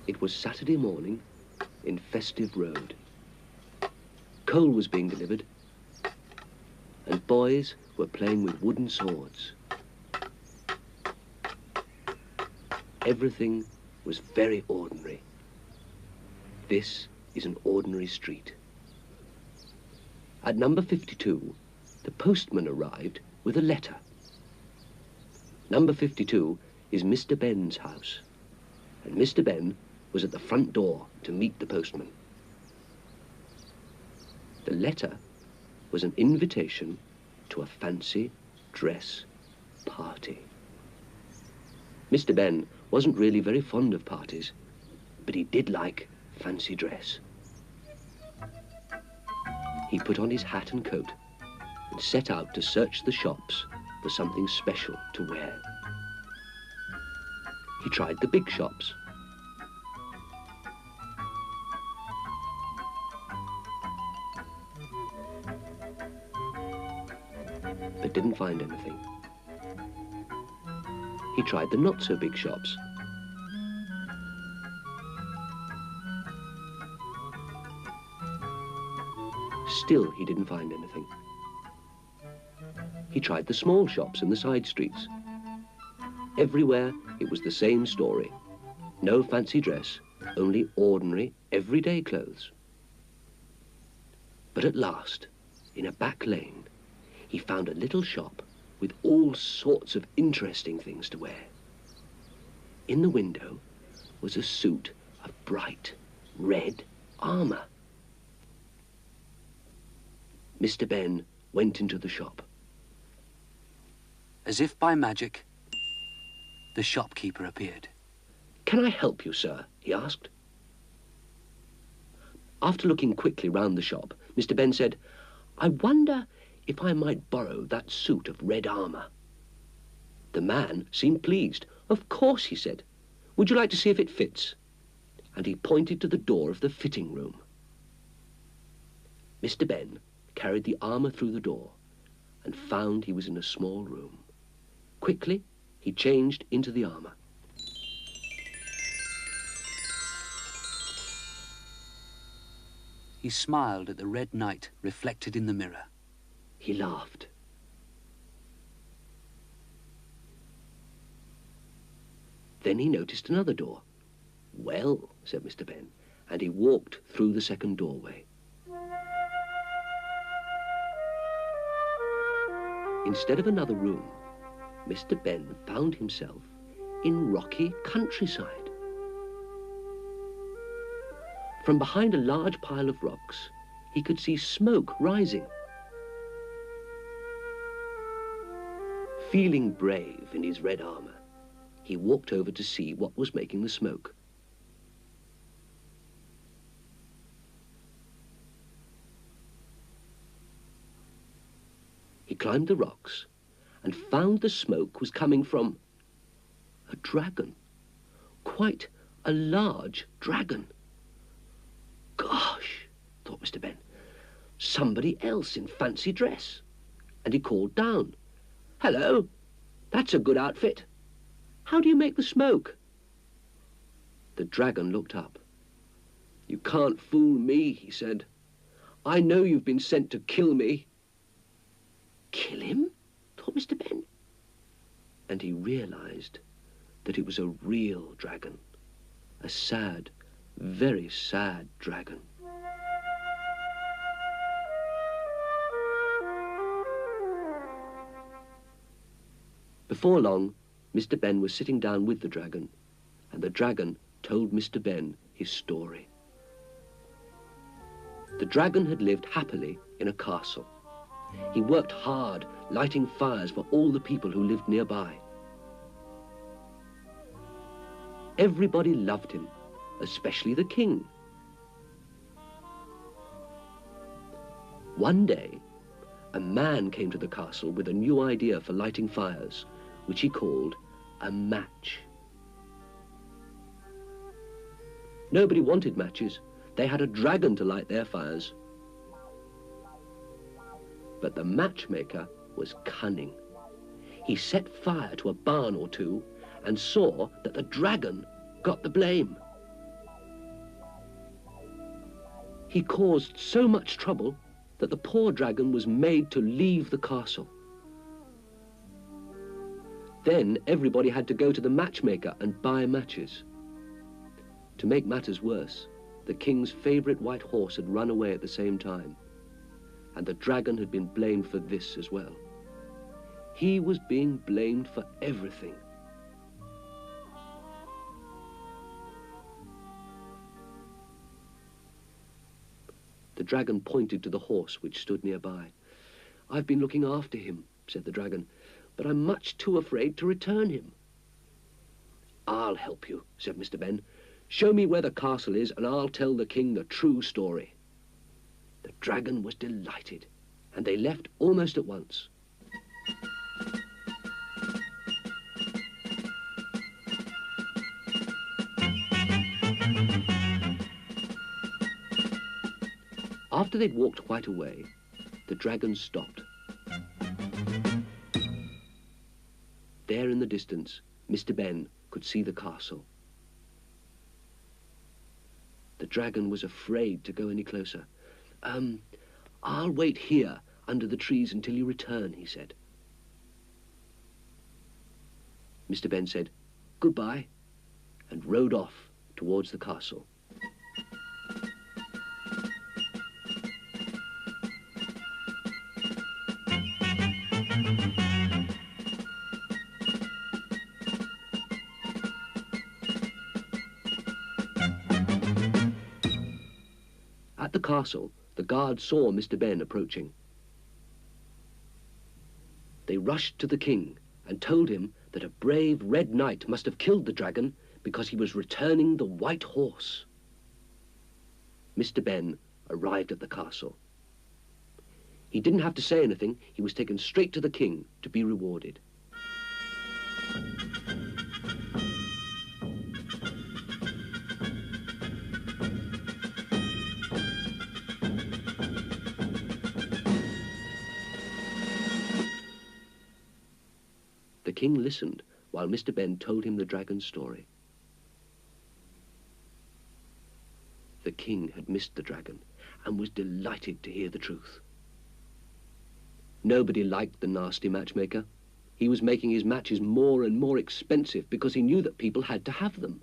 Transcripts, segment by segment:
It was Saturday morning in Festive Road. Coal was being delivered, and boys were playing with wooden swords. Everything was very ordinary. This is an ordinary street. At number 52, the postman arrived with a letter. Number 52 is Mr. Benn's house, and Mr. Ben was at the front door to meet the postman. The letter was an invitation to a fancy dress party. Mr. Ben wasn't really very fond of parties, but he did like fancy dress. He put on his hat and coat and set out to search the shops for something special to wear. He tried the big shops, but didn't find anything. He tried the not-so-big shops. Still, he didn't find anything. He tried the small shops in the side streets. Everywhere, it was the same story. No fancy dress, only ordinary, everyday clothes. But at last, in a back lane, he found a little shop with all sorts of interesting things to wear. In the window was a suit of bright red armour. Mr. Ben went into the shop. As if by magic, the shopkeeper appeared. "Can I help you, sir?" he asked. After looking quickly round the shop, Mr. Ben said, "I wonder if I might borrow that suit of red armour." The man seemed pleased. "Of course," he said. "Would you like to see if it fits?" And he pointed to the door of the fitting room. Mr. Ben carried the armour through the door and found he was in a small room. Quickly, he changed into the armour. He smiled at the red knight reflected in the mirror. He laughed. Then he noticed another door. "Well," said Mr. Ben, and he walked through the second doorway. Instead of another room, Mr. Ben found himself in rocky countryside. From behind a large pile of rocks, he could see smoke rising. Feeling brave in his red armour, he walked over to see what was making the smoke. He climbed the rocks and found the smoke was coming from a dragon, quite a large dragon. "Gosh," thought Mr. Ben, "somebody else in fancy dress." And he called down, "Hello, that's a good outfit. How do you make the smoke?" The dragon looked up. "You can't fool me," he said. "I know you've been sent to kill me." Kill him? Thought Mr. Ben. And he realized that it was a real dragon. A sad, very sad dragon. Before long, Mr. Ben was sitting down with the dragon, and the dragon told Mr. Ben his story. The dragon had lived happily in a castle, He worked hard, lighting fires for all the people who lived nearby. Everybody loved him, especially the king. One day, a man came to the castle with a new idea for lighting fires, which he called a match. Nobody wanted matches. They had a dragon to light their fires. But the matchmaker was cunning. He set fire to a barn or two and saw that the dragon got the blame. He caused so much trouble that the poor dragon was made to leave the castle. Then everybody had to go to the matchmaker and buy matches. To make matters worse, the king's favourite white horse had run away at the same time, and the dragon had been blamed for this as well. He was being blamed for everything. The dragon pointed to the horse which stood nearby. "I've been looking after him," said the dragon, "but I'm much too afraid to return him." "I'll help you," said Mr. Ben. "Show me where the castle is and I'll tell the king the true story." The dragon was delighted, and they left almost at once. After they'd walked quite a way, the dragon stopped. There in the distance, Mr. Ben could see the castle. The dragon was afraid to go any closer. I'll wait here under the trees until you return," he said. Mr. Ben said, "Goodbye," and rode off towards the castle. At the castle, the guards saw Mr. Ben approaching. They rushed to the king and told him that a brave red knight must have killed the dragon because he was returning the white horse. Mr. Ben arrived at the castle. He didn't have to say anything. He was taken straight to the king to be rewarded. The king listened while Mr. Ben told him the dragon's story. The king had missed the dragon and was delighted to hear the truth. Nobody liked the nasty matchmaker. He was making his matches more and more expensive because he knew that people had to have them.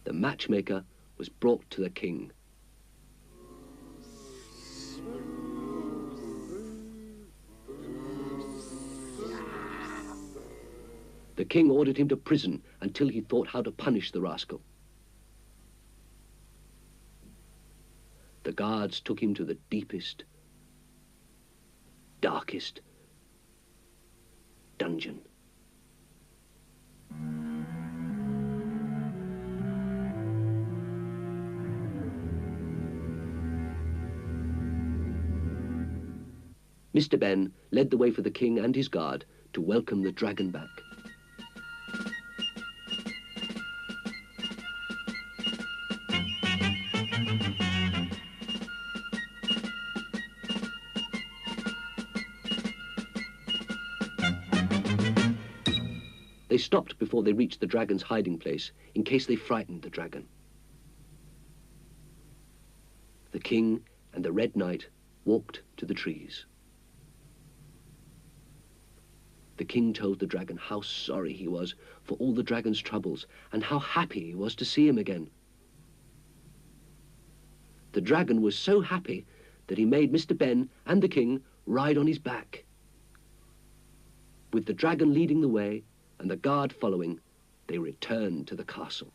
The matchmaker was brought to the king. The king ordered him to prison until he thought how to punish the rascal. The guards took him to the deepest, darkest dungeon. Mr. Ben led the way for the king and his guard to welcome the dragon back. They stopped before they reached the dragon's hiding place in case they frightened the dragon. The king and the Red Knight walked to the trees. The king told the dragon how sorry he was for all the dragon's troubles and how happy he was to see him again. The dragon was so happy that he made Mr. Ben and the king ride on his back. With the dragon leading the way and the guard following, they returned to the castle.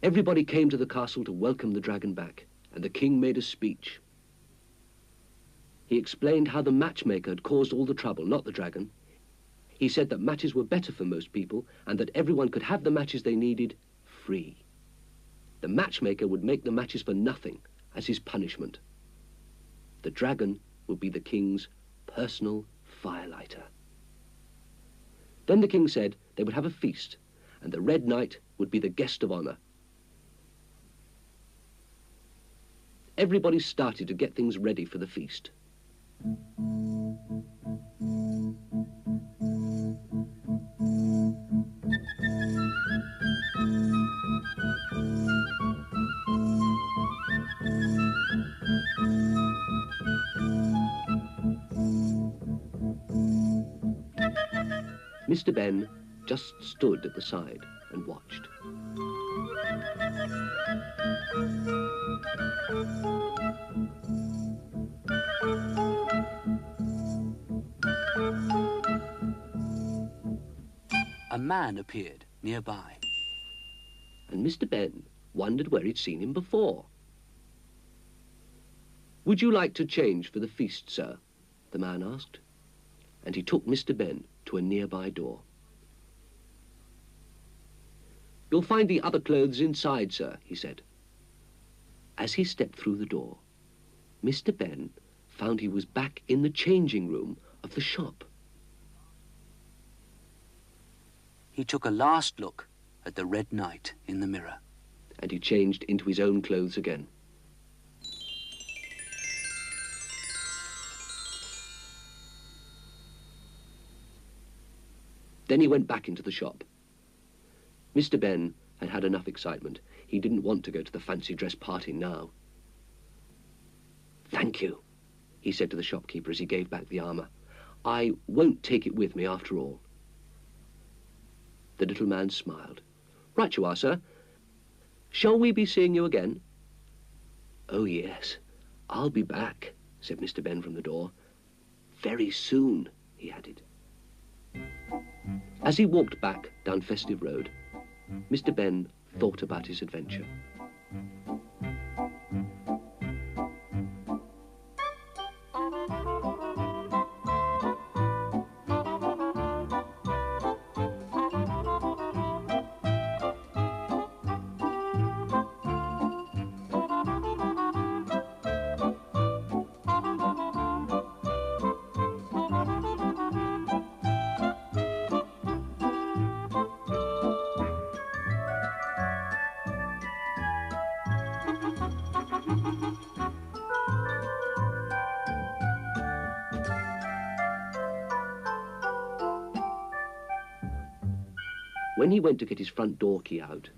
Everybody came to the castle to welcome the dragon back, and the king made a speech. He explained how the matchmaker had caused all the trouble, not the dragon. He said that matches were better for most people and that everyone could have the matches they needed free. The matchmaker would make the matches for nothing as his punishment. The dragon would be the king's personal firelighter. Then the king said they would have a feast, and the Red Knight would be the guest of honor. Everybody started to get things ready for the feast. Mr. Ben just stood at the side and watched. A man appeared nearby. And Mr. Ben wondered where he'd seen him before. "Would you like to change for the feast, sir?" the man asked. And he took Mr. Ben to a nearby door. "You'll find the other clothes inside, sir," he said. As he stepped through the door, Mr. Ben found he was back in the changing room of the shop. He took a last look at the Red Knight in the mirror. And he changed into his own clothes again. Then he went back into the shop. Mr. Ben had had enough excitement. He didn't want to go to the fancy dress party now. "Thank you," he said to the shopkeeper as he gave back the armour. "I won't take it with me after all." The little man smiled. "Right you are, sir. Shall we be seeing you again?" "Oh, yes, I'll be back," said Mr. Ben from the door. "Very soon," he added. As he walked back down Festive Road, Mr. Ben thought about his adventure. When he went to get his front door key out,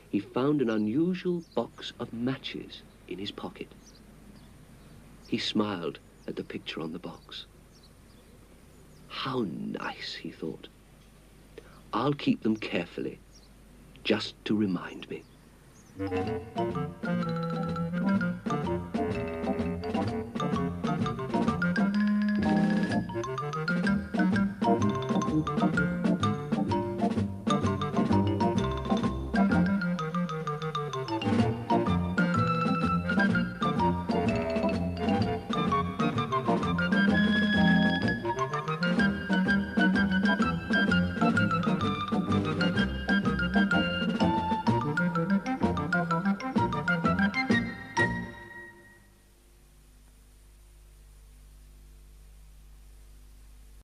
he found an unusual box of matches in his pocket. He smiled at the picture on the box. "How nice," he thought. "I'll keep them carefully, just to remind me."